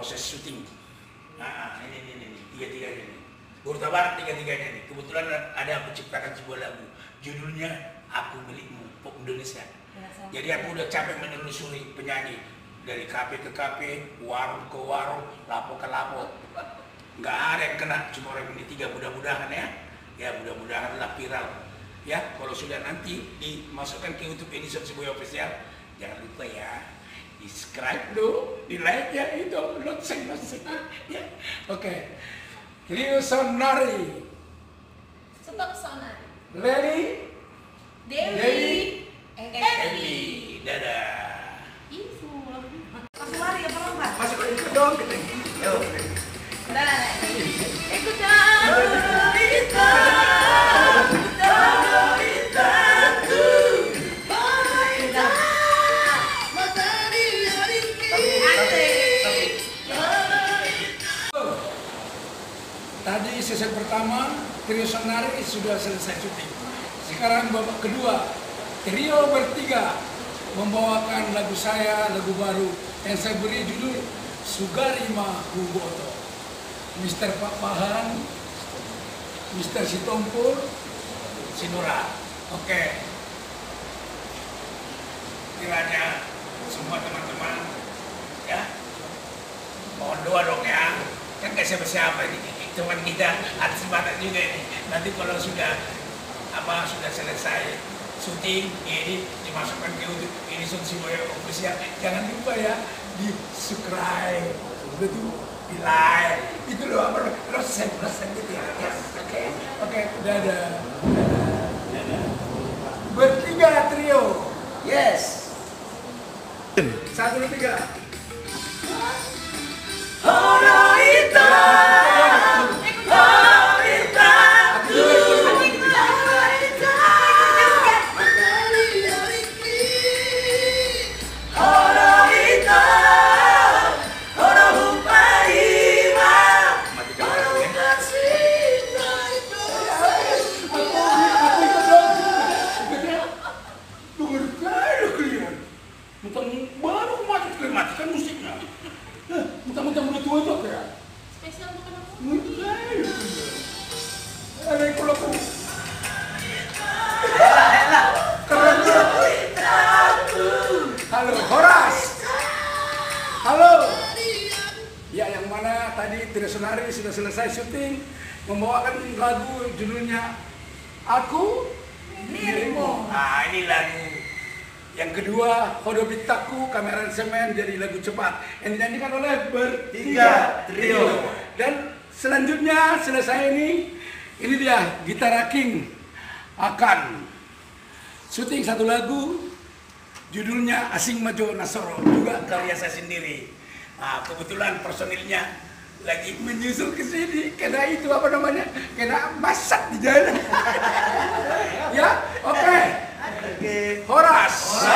proses syuting. Nah, ini tiga-tiganya nih. Gurta Barat tiga-tiganya nih. Kebetulan ada menciptakan sebuah lagu. Judulnya Aku Milikmu, Pop Indonesia. Jadi aku udah capek menelusuri penyanyi dari kafe ke kafe, warung ke warung, lapo ke lapo. Nggak ada yang kena, cuma orang ini tiga. Mudah-mudahan ya. Ya mudah-mudahan lah viral. Ya, kalau sudah nanti dimasukkan ke YouTube Edison Siboyo Official, jangan lupa ya. Di subscribe dulu, di like ya itu, lonceng. Ya, oke. Trio Sonari. Stop Sonari. Ready? Dewi. Evi. Dadah. Isu. Langsung lari apa lompat? Masuk ke itu dong, kita. Yo. Udah. Ikut dong. Kita. Tadi season pertama Trio Sonari sudah selesai syuting. Sekarang babak kedua, trio bertiga membawakan lagu saya, lagu baru yang saya beri judul Sugarima Huboto. Mr. Pak Pahan, Mr. Sitompul, Sinura. Oke. Kiranya semua teman-teman ya mohon doa dong ya. Kan gak siapa-siapa ini. Teman kita artis Batak juga ini. Nanti kalau sudah selesai syuting ini dimasukkan ke YouTube Edison Siboyo Official, jangan lupa ya di subscribe, betul, di like, itu loh apa resep gitu ya. Oke, dadah. Bertiga trio, yes. 1, 2, 3. Matikan musiknya. Mentang-mentang udah tua juga ya. Spesial untuk kenapa? Ada yang kalau aku. Halo, Horas. Halo. Ya, yang mana tadi Trio Sonari sudah selesai syuting membawakan lagu judulnya Aku Milikmu. Nah, ini lagu. Yang kedua, Hodobitaku, Kamera Semen, jadi lagu cepat yang dinyanyikan oleh bertiga trio. Dan selanjutnya selesai ini dia Gitar King akan syuting satu lagu judulnya Asing Majo Nasoro, juga karya saya sendiri. Nah, kebetulan personilnya lagi menyusul ke sini karena itu apa namanya? Kena masak di jalan. Ya, oke. Horas.